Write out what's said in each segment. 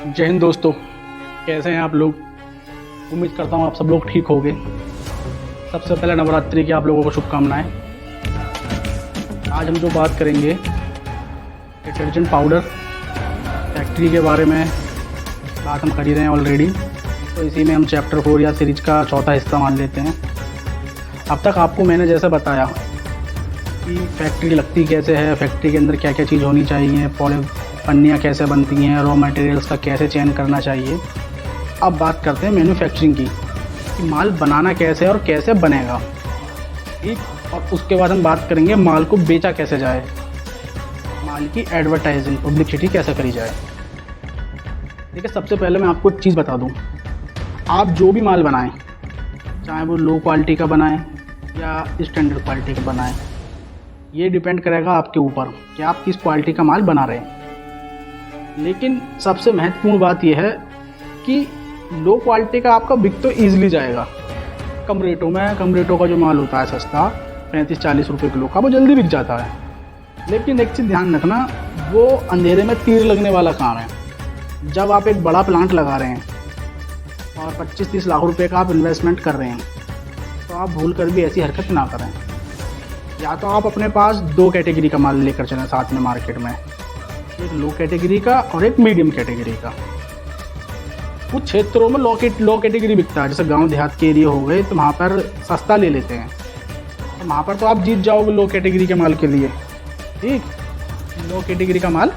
जय हिंद दोस्तों, कैसे हैं आप लोग। उम्मीद करता हूँ आप सब लोग ठीक होंगे। सबसे पहले नवरात्रि की आप लोगों को शुभकामनाएं। आज हम जो बात करेंगे डिटर्जेंट पाउडर फैक्ट्री के बारे में बात हम कर ही रहे हैं ऑलरेडी, तो इसी में हम चैप्टर 4 या सीरीज का चौथा हिस्सा मान लेते हैं। अब तक आपको मैंने जैसे बताया कि फैक्ट्री लगती कैसे है, फैक्ट्री के अंदर क्या क्या चीज़ होनी चाहिए, पन्नियाँ कैसे बनती हैं, रॉ मटेरियल्स का कैसे चयन करना चाहिए। अब बात करते हैं मैन्युफैक्चरिंग की कि माल बनाना कैसे और कैसे बनेगा, ठीक। और उसके बाद हम बात करेंगे माल को बेचा कैसे जाए, माल की एडवर्टाइजिंग पब्लिसिटी कैसे करी जाए। देखिए, सबसे पहले मैं आपको एक चीज़ बता दूं, आप जो भी माल बनाएं, चाहे वो लो क्वालिटी का बनाएं या स्टैंडर्ड क्वालिटी का बनाएं, ये डिपेंड करेगा आपके ऊपर कि आप किस क्वालिटी का माल बना रहे हैं। लेकिन सबसे महत्वपूर्ण बात यह है कि लो क्वालिटी का आपका बिक तो ईजिली जाएगा कम रेटों में। कम रेटों का जो माल होता है सस्ता 35-40 रुपये किलो का, वो जल्दी बिक जाता है। लेकिन एक चीज़ ध्यान रखना, वो अंधेरे में तीर लगने वाला काम है। जब आप एक बड़ा प्लांट लगा रहे हैं और 25-30 लाख रुपए का आप इन्वेस्टमेंट कर रहे हैं, तो आप भूल कर भी ऐसी हरकत ना करें। या तो आप अपने पास 2 कैटेगरी का माल लेकर चलें साथ में मार्केट में, एक लो कैटेगरी का और एक मीडियम कैटेगरी का। कुछ क्षेत्रों में लो कैटेगरी बिकता है, जैसे गांव देहात के एरिया हो गए, तो वहाँ पर सस्ता ले लेते हैं, तो वहाँ पर तो आप जीत जाओगे लो कैटेगरी के माल के लिए, ठीक। लो कैटेगरी का माल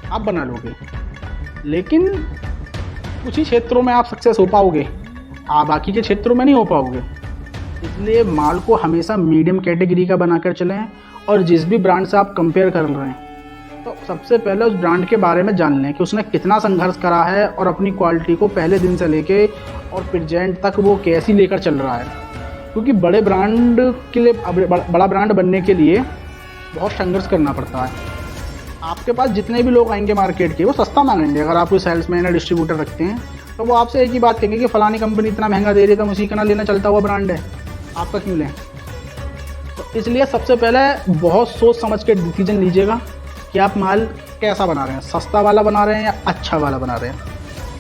आप बना लोगे, लेकिन कुछ ही क्षेत्रों में आप सक्सेस हो पाओगे, आप बाकी के क्षेत्रों में नहीं हो पाओगे। इसलिए माल को हमेशा मीडियम कैटेगरी का बनाकर चलें। और जिस भी ब्रांड से आप कंपेयर कर रहे हैं, तो सबसे पहले उस ब्रांड के बारे में जान लें कि उसने कितना संघर्ष करा है और अपनी क्वालिटी को पहले दिन से लेके और प्रेजेंट तक वो कैसी लेकर चल रहा है। क्योंकि बड़े ब्रांड के लिए, बड़ा ब्रांड बनने के लिए बहुत संघर्ष करना पड़ता है। आपके पास जितने भी लोग आएंगे मार्केट के, वो सस्ता मांगेंगे। अगर आप कोई सेल्समैन या डिस्ट्रीब्यूटर रखते हैं, तो वो आपसे एक ही बात कहेंगे कि फलानी कंपनी इतना महंगा दे रही है, तो उसी का ना लेना, चलता हुआ ब्रांड है, आपका क्यों लें। तो इसलिए सबसे पहले बहुत सोच समझ के डिसीजन लीजिएगा कि आप माल कैसा बना रहे हैं, सस्ता वाला बना रहे हैं या अच्छा वाला बना रहे हैं।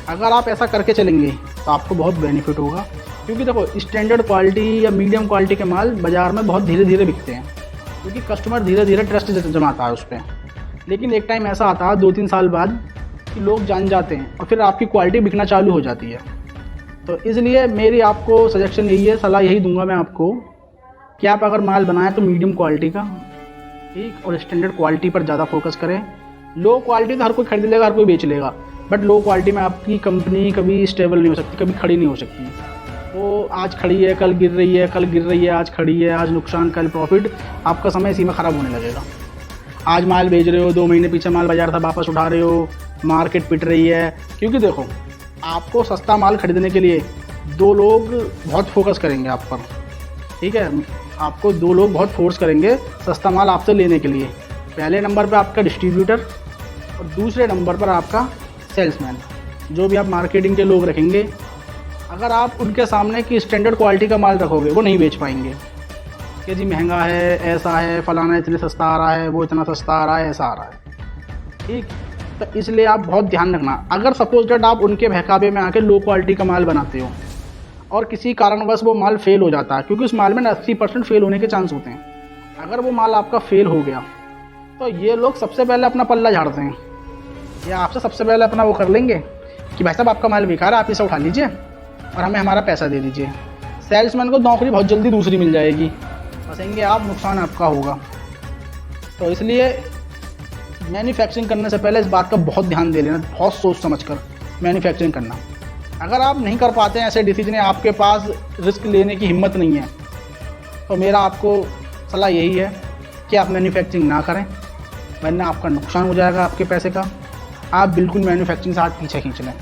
अगर आप ऐसा करके चलेंगे तो आपको बहुत बेनिफिट होगा। क्योंकि देखो, स्टैंडर्ड क्वालिटी या मीडियम क्वालिटी के माल बाज़ार में बहुत धीरे धीरे बिकते हैं, क्योंकि कस्टमर धीरे धीरे ट्रस्ट जमाता है उस पर। लेकिन एक टाइम ऐसा आता है 2-3 साल बाद कि लोग जान जाते हैं और फिर आपकी क्वालिटी बिकना चालू हो जाती है। तो इसलिए मेरी आपको सजेशन यही है, सलाह यही दूंगा मैं आपको कि आप अगर माल बनाएं तो मीडियम क्वालिटी का, ठीक, और स्टैंडर्ड क्वालिटी पर ज़्यादा फोकस करें। लो क्वालिटी तो हर कोई खरीद लेगा, हर कोई बेच लेगा, बट लो क्वालिटी में आपकी कंपनी कभी स्टेबल नहीं हो सकती, कभी खड़ी नहीं हो सकती। वो आज खड़ी है, कल गिर रही है, कल गिर रही है, आज खड़ी है, आज नुकसान, कल प्रॉफिट। आपका समय इसी में ख़राब होने लगेगा। आज माल बेच रहे हो, 2 महीने पीछे माल बाजार था, वापस उठा रहे हो, मार्केट पिट रही है। क्योंकि देखो, आपको सस्ता माल खरीदने के लिए 2 लोग बहुत फोकस करेंगे आप पर, ठीक है। आपको 2 लोग बहुत फोर्स करेंगे सस्ता माल आपसे लेने के लिए। पहले नंबर पे आपका डिस्ट्रीब्यूटर और दूसरे नंबर पर आपका सेल्समैन। जो भी आप मार्केटिंग के लोग रखेंगे, अगर आप उनके सामने की स्टैंडर्ड क्वालिटी का माल रखोगे, वो नहीं बेच पाएंगे कि जी महंगा है, ऐसा है, फलाना इतने सस्ता आ रहा है, वो इतना सस्ता आ रहा है, ऐसा आ रहा है, ठीक। तो इसलिए आप बहुत ध्यान रखना। अगर सपोज दैट आप उनके बहकावे में आके लो क्वालिटी का माल बनाते हो और किसी कारणवश वो माल फेल हो जाता है, क्योंकि उस माल में 80% फेल होने के चांस होते हैं। अगर वो माल आपका फेल हो गया, तो ये लोग सबसे पहले अपना पल्ला झाड़ते हैं, या आपसे सबसे पहले अपना वो कर लेंगे कि भाई साहब आपका माल बेकार है, आप इसे उठा लीजिए और हमें हमारा पैसा दे दीजिए। सेल्समैन को नौकरी बहुत जल्दी दूसरी मिल जाएगी, फंसेंगे आप, नुकसान आपका होगा। तो इसलिए मैन्युफैक्चरिंग करने से पहले इस बात का बहुत ध्यान दे लेना, बहुत सोच समझ कर मैन्युफैक्चरिंग करना। अगर आप नहीं कर पाते हैं ऐसे डिसीजन, आपके पास रिस्क लेने की हिम्मत नहीं है, तो मेरा आपको सलाह यही है कि आप मैन्युफैक्चरिंग ना करें, वरना आपका नुकसान हो जाएगा आपके पैसे का। आप बिल्कुल मैन्युफैक्चरिंग से हाथ पीछे खींच लें,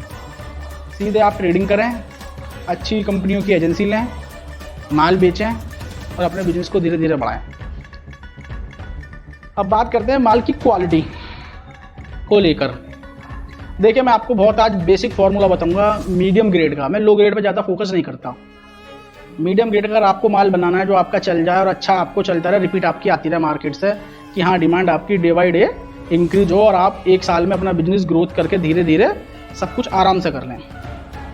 सीधे आप ट्रेडिंग करें, अच्छी कंपनियों की एजेंसी लें, माल बेचें और अपने बिजनेस को धीरे धीरे बढ़ाएं। अब बात करते हैं माल की क्वालिटी को लेकर। देखिए, मैं आपको बहुत आज बेसिक फार्मूला बताऊंगा मीडियम ग्रेड का। मैं लो ग्रेड पे ज़्यादा फोकस नहीं करता। मीडियम ग्रेड का अगर आपको माल बनाना है जो आपका चल जाए और अच्छा आपको चलता रहे, रिपीट आपकी आती रहे मार्केट से कि हाँ डिमांड आपकी डे बाई डे इंक्रीज हो और आप एक साल में अपना बिजनेस ग्रोथ करके धीरे धीरे सब कुछ आराम से कर लें।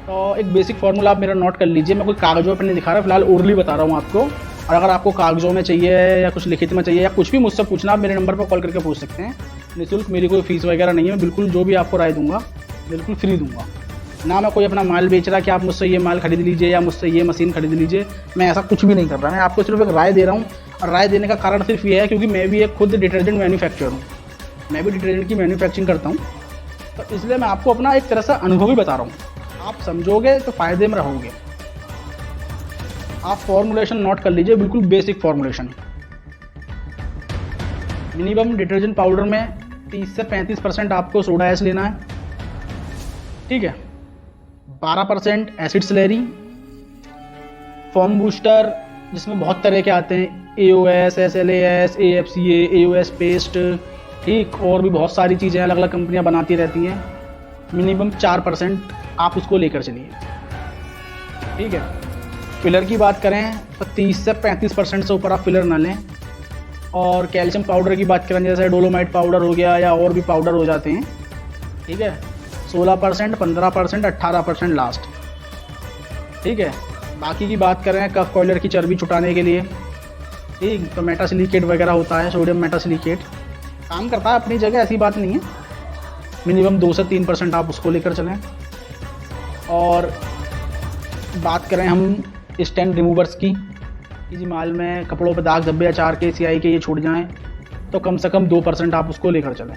तो एक बेसिक फार्मूला आप मेरा नोट कर लीजिए। मैं कोई कागज़ों पर नहीं दिखा रहा, फिलहाल ओरली बता रहा हूँ आपको। और अगर आपको कागज़ों में चाहिए या कुछ लिखित में चाहिए या कुछ भी मुझसे पूछना, आप मेरे नंबर पर कॉल करके पूछ सकते हैं। निःशुल्क, मेरी कोई फीस वगैरह नहीं है। बिल्कुल जो भी आपको राय दूंगा बिल्कुल फ्री दूंगा। ना मैं कोई अपना माल बेच रहा कि आप मुझसे ये माल खरीद लीजिए या मुझसे ये मशीन खरीद लीजिए, मैं ऐसा कुछ भी नहीं कर रहा। मैं आपको सिर्फ एक राय दे रहा हूँ, और राय देने का कारण सिर्फ ये है क्योंकि मैं भी एक खुद डिटर्जेंट मैन्युफैक्चरर हूँ। मैं भी डिटर्जेंट की मैन्युफैक्चरिंग करता हूँ, तो इसलिए मैं आपको अपना एक तरह से अनुभव भी बता रहा हूँ। आप समझोगे तो फ़ायदे में रहोगे। आप फॉर्मुलेशन नोट कर लीजिए, बिल्कुल basic formulation. Minimum detergent powder में 30 से 35% आपको सोडा ऐश लेना है, ठीक है। 12% एसिड स्लैरी, फॉर्म बूस्टर जिसमें बहुत तरह के आते हैं, AOS, SLAS, AFCA, AOS paste, ठीक, और भी बहुत सारी चीज़ें अलग अलग कंपनियां बनाती रहती हैं। मिनिमम 4% आप उसको लेकर चलिए, ठीक है। फिलर की बात करें तो 30 से 35% से ऊपर आप फिलर ना लें। और कैल्शियम पाउडर की बात करें, जैसे डोलोमाइट पाउडर हो गया या और भी पाउडर हो जाते हैं, ठीक है, 16%, 15%, 18% लास्ट, ठीक है। बाकी की बात करें कफ कॉइलर की चर्बी छुटाने के लिए, ठीक, तो मेटासिलिकेट वगैरह होता है, सोडियम मेटासिलिकेट काम करता है अपनी जगह, ऐसी बात नहीं है। मिनिमम 2 से 3% आप उसको लेकर चलें। और बात करें हम स्टेन रिमूवर्स की, जी माल में कपड़ों पर दाग धब्बे अचार के स्याही के ये छूट जाएं, तो कम से कम 2% आप उसको लेकर चलें।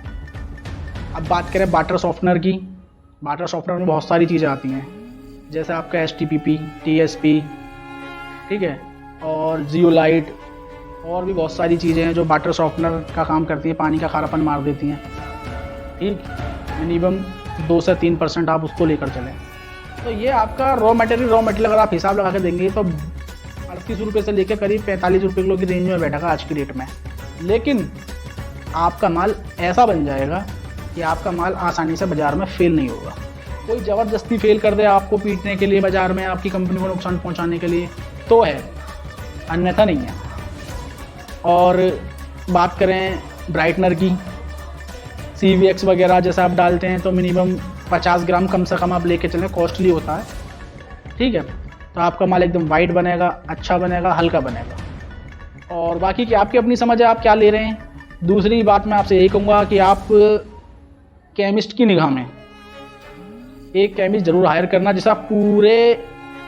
अब बात करें वाटर सॉफ्टनर की। वाटर सॉफ्टनर में बहुत सारी चीज़ें आती हैं, जैसे आपका STPP, TSP, ठीक है, और जियोलाइट, और भी बहुत सारी चीज़ें हैं जो वाटर सॉफ्टनर का काम करती हैं, पानी का खारापन मार देती हैं, ठीक। मिनिमम 2 से 3% आप उसको लेकर चलें। तो ये आपका रॉ मटेरियल अगर आप हिसाब लगा के देंगे तो 38 रुपये से लेकर करीब 45 रुपये किलो की रेंज में बैठेगा आज की डेट में। लेकिन आपका माल ऐसा बन जाएगा कि आपका माल आसानी से बाज़ार में फेल नहीं होगा। कोई ज़बरदस्ती फेल कर दे आपको पीटने के लिए बाज़ार में, आपकी कंपनी को नुकसान पहुंचाने के लिए, तो है, अन्यथा नहीं है। और बात करें ब्राइटनर की, CVX वगैरह जैसे आप डालते हैं तो मिनिमम 50 ग्राम कम से कम आप लेके चलें, कॉस्टली होता है, ठीक है। तो आपका माल एकदम वाइट बनेगा, अच्छा बनेगा, हल्का बनेगा। और बाकी की आपकी अपनी समझ है आप क्या ले रहे हैं। दूसरी बात मैं आपसे यही कहूँगा कि आप केमिस्ट की निगाह में एक केमिस्ट ज़रूर हायर करना जिसका पूरे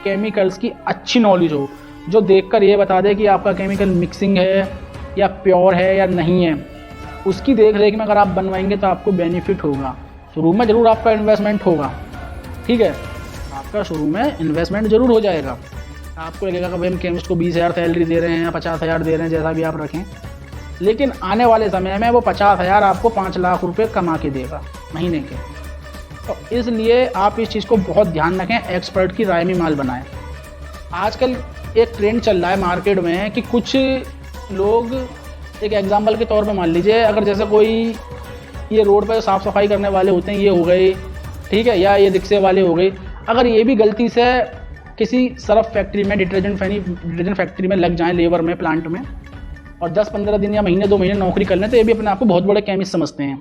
केमिकल्स की अच्छी नॉलेज हो, जो देखकर ये बता दे कि आपका केमिकल मिक्सिंग है या प्योर है या नहीं है। उसकी देख रेख में अगर आप बनवाएंगे तो आपको बेनिफिट होगा। शुरू में ज़रूर आपका इन्वेस्टमेंट होगा, ठीक है, आपका शुरू में इन्वेस्टमेंट ज़रूर हो जाएगा। आपको लगेगा कि भाई हम केमिस्ट को 20,000 सैलरी दे रहे हैं या 50,000 दे रहे हैं, जैसा भी आप रखें, लेकिन आने वाले समय में वो 50,000 आपको 5 लाख रुपए कमा के देगा महीने के। तो इसलिए आप इस चीज़ को बहुत ध्यान रखें, एक्सपर्ट की राय में माल बनाएं। आजकल एक ट्रेंड चल रहा है मार्केट में कि कुछ लोग, एक एग्जाम्पल के तौर पे मान लीजिए, अगर जैसे कोई ये रोड पर साफ़ सफाई करने वाले होते हैं, ये हो गए, ठीक है, या ये रिक्शे वाले हो गए, अगर ये भी गलती से किसी सर्फ फैक्ट्री में, डिटर्जेंट फैक्ट्री में लग जाएं, लेबर में, प्लांट में, और 10-15 दिन या महीने 2 महीने नौकरी कर लें, तो ये भी अपने आप को बहुत बड़े केमिस्ट समझते हैं।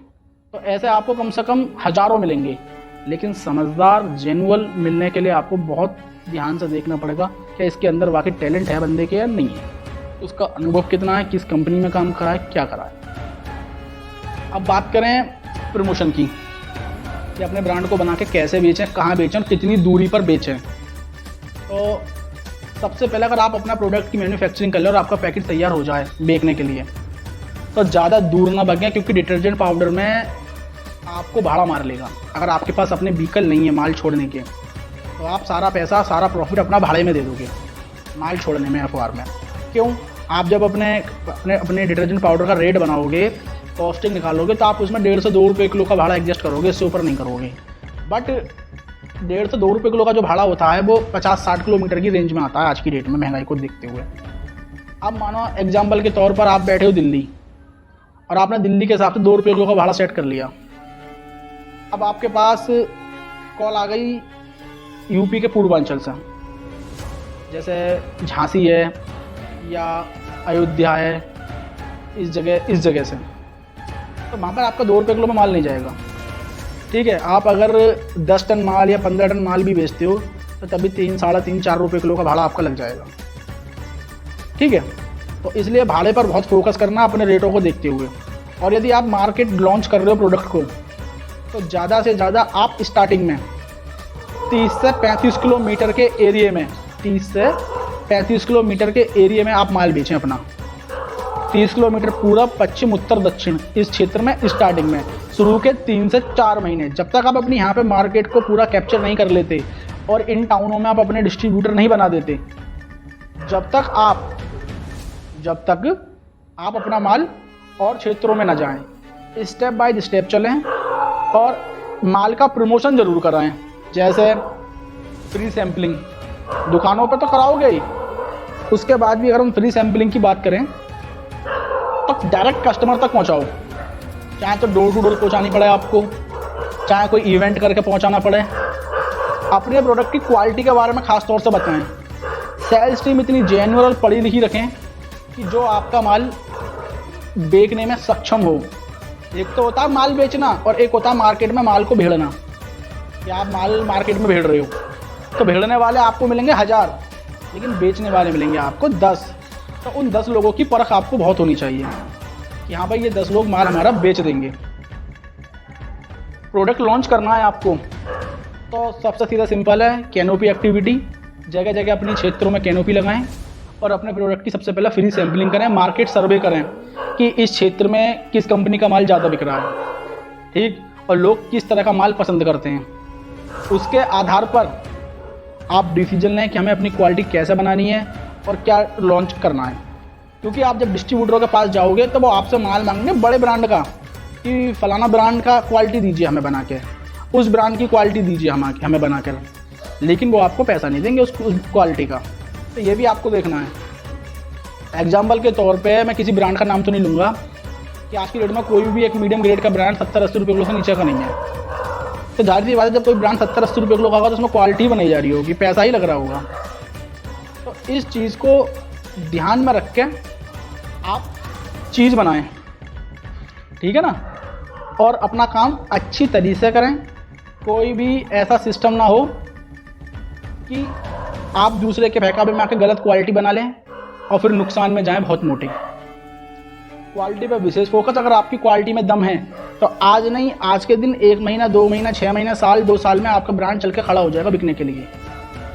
तो ऐसे आपको कम से कम हज़ारों मिलेंगे, लेकिन समझदार जेन्युइन मिलने के लिए आपको बहुत ध्यान से देखना पड़ेगा कि इसके अंदर वाकई टैलेंट है बंदे के या नहीं है, उसका अनुभव कितना है, किस कंपनी में काम करा है, क्या करा है। अब बात करें प्रमोशन की, कि अपने ब्रांड को बना के कैसे बेचें, कहाँ बेचें, कितनी दूरी पर बेचें। तो सबसे पहले अगर आप अपना प्रोडक्ट की मैन्युफैक्चरिंग कर लें और आपका पैकेट तैयार हो जाए बेचने के लिए, तो ज़्यादा दूर ना भागें, क्योंकि डिटर्जेंट पाउडर में आपको भाड़ा मार लेगा। अगर आपके पास अपने व्हीकल नहीं है माल छोड़ने के, तो आप सारा पैसा, सारा प्रॉफिट अपना भाड़े में दे दोगे माल छोड़ने में, FOR में। क्यों? आप जब अपने डिटर्जेंट पाउडर का रेट बनाओगे, कॉस्टिंग निकालोगे, तो आप उसमें 1.5 से 2 रुपये किलो का भाड़ा एडजस्ट करोगे, इससे ऊपर नहीं करोगे। बट 1.5 से 2 रुपये किलो का जो भाड़ा होता है वो 50-60 किलोमीटर की रेंज में आता है आज की डेट में, महंगाई को देखते हुए। अब मानो एग्जाम्पल के तौर पर आप बैठे हो दिल्ली, और आपने दिल्ली के हिसाब से 2 रुपये किलो का भाड़ा सेट कर लिया। अब आपके पास कॉल आ गई यूपी के पूर्वांचल से, जैसे झांसी है या अयोध्या है, इस जगह से, तो वहाँ पर आपका 2 रुपये किलो में माल नहीं जाएगा। ठीक है, आप अगर 10 टन माल या 15 टन माल भी बेचते हो तो तभी 3, साढ़े 3, 4 रुपये किलो का भाड़ा आपका लग जाएगा। ठीक है, तो इसलिए भाड़े पर बहुत फोकस करना अपने रेटों को देखते हुए। और यदि आप मार्केट लॉन्च कर रहे हो प्रोडक्ट को, तो ज़्यादा से ज़्यादा आप स्टार्टिंग में 30 से 35 किलोमीटर के एरिया में 30 से 35 किलोमीटर के एरिया में आप माल बेचें अपना। 30 किलोमीटर पूरब, पश्चिम, उत्तर, दक्षिण इस क्षेत्र में स्टार्टिंग में शुरू के 3 से 4 महीने, जब तक आप अपनी यहाँ पे मार्केट को पूरा कैप्चर नहीं कर लेते और इन टाउनों में आप अपने डिस्ट्रीब्यूटर नहीं बना देते, जब तक आप अपना माल और क्षेत्रों में ना जाएं। स्टेप बाय स्टेप चलें और माल का प्रमोशन ज़रूर कराएं। जैसे फ्री सैम्पलिंग दुकानों पर तो कराओगे ही, उसके बाद भी अगर हम फ्री सैम्पलिंग की बात करें तो डायरेक्ट कस्टमर तक पहुंचाओ। चाहे तो डोर टू डोर पहुंचानी पड़े आपको, चाहे कोई इवेंट करके पहुंचाना पड़े। अपने प्रोडक्ट की क्वालिटी के बारे में खास तौर से बताएं। सेल्स टीम इतनी जेन्युइन और पढ़ी लिखी रखें कि जो आपका माल बेचने में सक्षम हो। एक तो होता है माल बेचना और एक होता है मार्केट में माल को भेड़ना। कि आप माल मार्केट में भेड़ रहे हो तो भेड़ने वाले आपको मिलेंगे 1000, लेकिन बेचने वाले मिलेंगे आपको 10। तो उन 10 लोगों की परख आपको बहुत होनी चाहिए कि हाँ भाई ये 10 लोग माल हमारा बेच देंगे। प्रोडक्ट लॉन्च करना है आपको तो सबसे सीधा सिंपल है, कैनोपी एक्टिविटी। जगह जगह अपने क्षेत्रों में कैनोपी लगाएं और अपने प्रोडक्ट की सबसे पहले फ्री सैम्पलिंग करें, मार्केट सर्वे करें कि इस क्षेत्र में किस कंपनी का माल ज़्यादा बिक रहा है। ठीक, और लोग किस तरह का माल पसंद करते हैं। उसके आधार पर आप डिसीजन लें कि हमें अपनी क्वालिटी कैसे बनानी है और क्या लॉन्च करना है। क्योंकि आप जब डिस्ट्रीब्यूटरों के पास जाओगे तो वो आपसे माल मांगेंगे बड़े ब्रांड का कि फलाना ब्रांड का क्वालिटी दीजिए हमें बना के, उस ब्रांड की क्वालिटी दीजिए हमें बना कर, लेकिन वो आपको पैसा नहीं देंगे उस क्वालिटी का। तो ये भी आपको देखना है। एग्जाम्पल के तौर पे मैं किसी ब्रांड का नाम तो नहीं लूँगा कि आज की डेट में कोई भी एक मीडियम ग्रेड का ब्रांड 70-80 रुपये किलो से नीचे का नहीं है। तो जाहिर सी बात है, जब कोई ब्रांड 70-80 रुपये किलो का होगा तो उसमें क्वालिटी बनाई जा रही होगी, पैसा ही लग रहा होगा। तो इस चीज़ को ध्यान में रख के आप चीज़ बनाएं, ठीक है ना, और अपना काम अच्छी तरीके से करें। कोई भी ऐसा सिस्टम ना हो कि आप दूसरे के बहकावे में आके गलत क्वालिटी बना लें और फिर नुकसान में जाएं बहुत मोटे। क्वालिटी पर विशेष फोकस। अगर आपकी क्वालिटी में दम है तो आज नहीं, आज के दिन 1 महीना, 2 महीना, 6 महीना, साल, 2 साल में आपका ब्रांड चल के खड़ा हो जाएगा बिकने के लिए।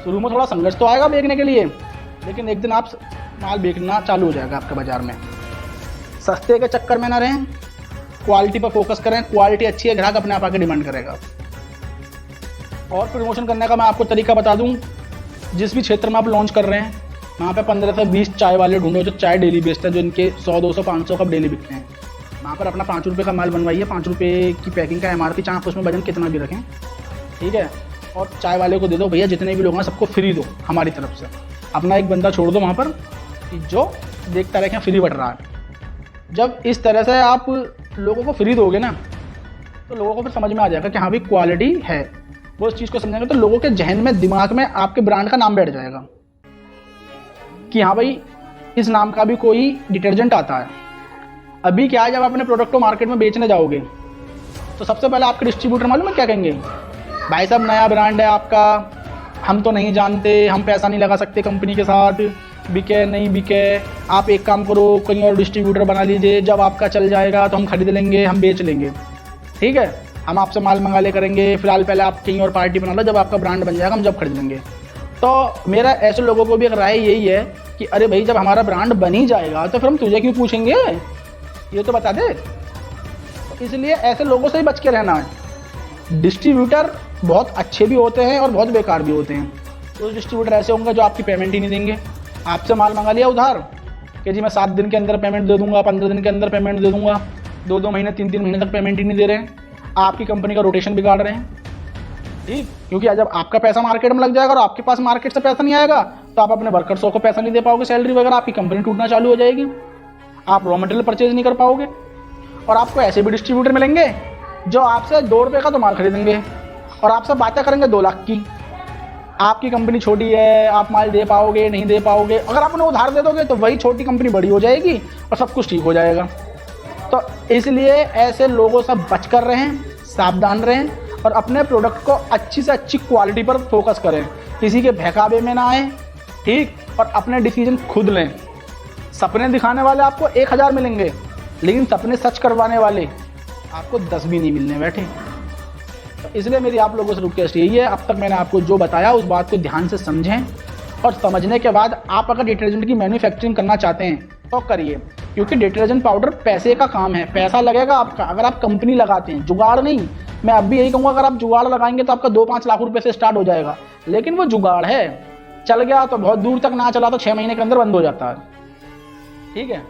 शुरू में थोड़ा संघर्ष तो आएगा बेचने के लिए, लेकिन एक दिन आप माल बेचना चालू हो जाएगा आपके बाज़ार में। सस्ते के चक्कर में ना रहें, क्वालिटी पर फोकस करें। क्वालिटी अच्छी है, ग्राहक अपने आप आके डिमांड करेगा। और प्रमोशन करने का मैं आपको तरीका बता दूं। जिस भी क्षेत्र में आप लॉन्च कर रहे हैं वहाँ पे 15 से 20 चाय वाले ढूंढो जो चाय डेली बेचते हैं, जो इनके 100, 200, 500 कप डेली बिकते हैं। वहाँ पर अपना 5 रुपये का माल बनवाइए, 5 रुपये की पैकिंग का MRP, चाहे आप उसमें वजन कितना भी रखें, ठीक है। और चाय वाले को दे दो, भैया जितने भी लोग हैं सबको फ्री दो हमारी तरफ से। अपना एक बंदा छोड़ दो वहाँ पर कि जो देखता रहे कि फ्री बट रहा है। जब इस तरह से आप लोगों को फ्री दोगे ना तो लोगों को फिर समझ में आ जाएगा कि हाँ भाई क्वालिटी है। वो इस चीज़ को समझेंगे तो लोगों के जहन में, दिमाग में आपके ब्रांड का नाम बैठ जाएगा कि हाँ भाई इस नाम का भी कोई डिटर्जेंट आता है। अभी क्या है, जब आप अपने प्रोडक्ट को मार्केट में बेचने जाओगे तो सबसे पहले आपके डिस्ट्रीब्यूटर मालूम है क्या कहेंगे? भाई साहब नया ब्रांड है आपका, हम तो नहीं जानते, हम पैसा नहीं लगा सकते कंपनी के साथ, बिके नहीं बिके, आप एक काम करो कहीं और डिस्ट्रीब्यूटर बना लीजिए, जब आपका चल जाएगा तो हम खरीद लेंगे, हम बेच लेंगे, ठीक है, हम आपसे माल मंगा ले करेंगे, फिलहाल पहले आप कहीं और पार्टी बना लो, जब आपका ब्रांड बन जाएगा हम जब खरीद लेंगे। तो मेरा ऐसे लोगों को भी एक राय यही है कि अरे भाई जब हमारा ब्रांड बन ही जाएगा तो फिर हम तुझे क्यों पूछेंगे, ये तो बता दे। इसलिए ऐसे लोगों से ही बच के रहना है। डिस्ट्रीब्यूटर बहुत अच्छे भी होते हैं और बहुत बेकार भी होते हैं। तो डिस्ट्रीब्यूटर ऐसे होंगे जो आपकी पेमेंट ही नहीं देंगे। आपसे माल मंगा लिया उधार कि जी मैं 7 दिन के अंदर पेमेंट दे दूंगा, 15 दिन के अंदर पेमेंट दे दूंगा, 2-2 महीने 3-3 महीने तक पेमेंट ही नहीं दे रहे हैं, आपकी कंपनी का रोटेशन बिगाड़ रहे हैं, ठीक। क्योंकि जब आपका पैसा मार्केट में लग जाएगा और आपके पास मार्केट से पैसा नहीं आएगा तो आप अपने वर्कर्सों को पैसा नहीं दे पाओगे, सैलरी वगैरह, आपकी कंपनी टूटना चालू हो जाएगी, आप रॉ मटेरियल परचेज नहीं कर पाओगे। और आपको ऐसे भी डिस्ट्रीब्यूटर मिलेंगे जो आपसे 2 रुपये का तो माल खरीदेंगे और आपसे बातें करेंगे 2 लाख की। आपकी कंपनी छोटी है, आप माल दे पाओगे नहीं दे पाओगे। अगर आप उन्हें उधार दे दोगे तो वही छोटी कंपनी बड़ी हो जाएगी और सब कुछ ठीक हो जाएगा। तो इसलिए ऐसे लोगों से बच कर रहें, सावधान रहें और अपने प्रोडक्ट को अच्छी से अच्छी क्वालिटी पर फोकस करें, किसी के बहकावे में ना आए, ठीक, और अपने डिसीजन खुद लें। सपने दिखाने वाले आपको 1000 मिलेंगे, लेकिन सपने सच करवाने वाले आपको 10 भी नहीं मिलने बैठे। तो इसलिए मेरी आप लोगों से रिक्वेस्ट यही है, अब तक मैंने आपको जो बताया उस बात को ध्यान से समझें और समझने के बाद आप अगर डिटर्जेंट की मैन्युफैक्चरिंग करना चाहते हैं तो करिए, क्योंकि डिटर्जेंट पाउडर पैसे का काम है, पैसा लगेगा आपका अगर आप कंपनी लगाते हैं, जुगाड़ नहीं। मैं अब भी यही कहूँगा, अगर आप जुगाड़ लगाएंगे तो आपका 2-5 लाख रुपए से स्टार्ट हो जाएगा, लेकिन वो जुगाड़ है, चल गया तो बहुत दूर तक, ना चला तो 6 महीने के अंदर बंद हो जाता है, ठीक है।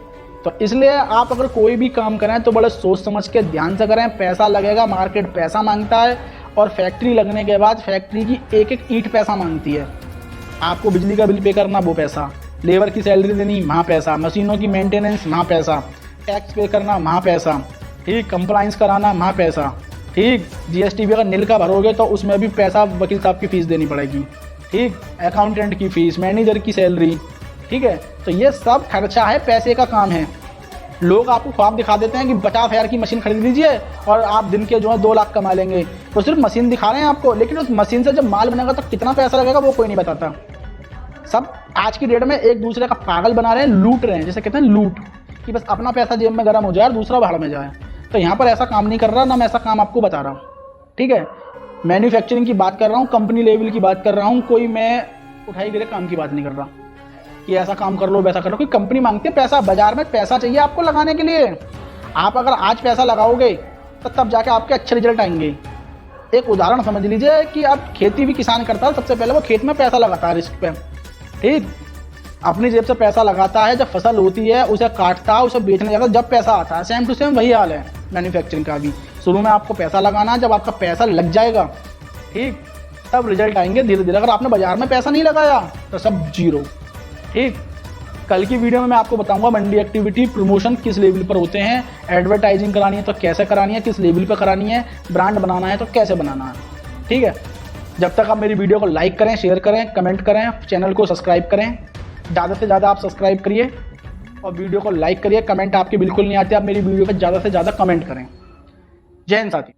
तो इसलिए आप अगर कोई भी काम करें तो बड़े सोच समझ के ध्यान से करें, पैसा लगेगा, मार्केट पैसा मांगता है और फैक्ट्री लगने के बाद फैक्ट्री की एक एक ईंट पैसा मांगती है। आपको बिजली का बिल पे करना वो पैसा, लेबर की सैलरी देनी वहाँ पैसा, मशीनों की मेंटेनेंस वहाँ पैसा, टैक्स पे करना वहाँ पैसा, ठीक, कंप्लाइंस कराना वहाँ पैसा, ठीक, जीएसटी भी अगर नील का भरोगे तो उसमें भी पैसा वकील साहब की फ़ीस देनी पड़ेगी, ठीक, अकाउंटेंट की फ़ीस, मैनेजर की सैलरी, ठीक है। तो ये सब खर्चा है, पैसे का काम है। लोग आपको ख्वाब दिखा देते हैं कि 50,000 की मशीन खरीद लीजिए और आप दिन के जो है 2 लाख कमा लेंगे, तो सिर्फ मशीन दिखा रहे हैं आपको, लेकिन उस मशीन से जब माल बनेगा तो कितना पैसा लगेगा वो कोई नहीं बताता। सब आज की डेट में एक दूसरे का पागल बना रहे हैं, लूट रहे हैं, जैसे कहते हैं लूट, कि बस अपना पैसा जेब में गर्म हो जाए और दूसरा भाड़ में जाए। तो यहाँ पर ऐसा काम नहीं कर रहा, ना मैं ऐसा काम आपको बता रहा हूँ, ठीक है। मैन्युफैक्चरिंग की बात कर रहा हूँ, कंपनी लेवल की बात कर रहा हूँ, कोई मैं उठाई गिरे काम की बात नहीं कर रहा कि ऐसा काम कर लो वैसा कर लो, कोई कंपनी मांगती है पैसा, बाजार में पैसा चाहिए आपको लगाने के लिए। आप अगर आज पैसा लगाओगे तो तब जाके आपके अच्छे रिजल्ट आएंगे। एक उदाहरण समझ लीजिए कि आप खेती भी किसान करता है, सबसे पहले वो खेत में पैसा लगाता है रिस्क पे, ठीक, अपनी जेब से पैसा लगाता है, जब फसल होती है उसे काटता है, उसे बेचने जाता है, जब पैसा आता है। सेम टू सेम वही हाल है मैन्युफैक्चरिंग का भी। शुरू में आपको पैसा लगाना है, जब आपका पैसा लग जाएगा, ठीक, तब रिजल्ट आएंगे धीरे धीरे। अगर आपने बाजार में पैसा नहीं लगाया तो सब जीरो, ठीक। कल की वीडियो में मैं आपको बताऊंगा मंडी एक्टिविटी प्रमोशन किस लेवल पर होते हैं, एडवर्टाइजिंग करानी है तो कैसे करानी है, किस लेवल पर करानी है, ब्रांड बनाना है तो कैसे बनाना है, ठीक है। जब तक आप मेरी वीडियो को लाइक करें, शेयर करें, कमेंट करें, चैनल को सब्सक्राइब करें, ज़्यादा से ज़्यादा आप सब्सक्राइब करिए और वीडियो को लाइक करिए। कमेंट आपके बिल्कुल नहीं आते, आप मेरी वीडियो पर ज़्यादा से ज़्यादा कमेंट करें। जय हिंद साथी।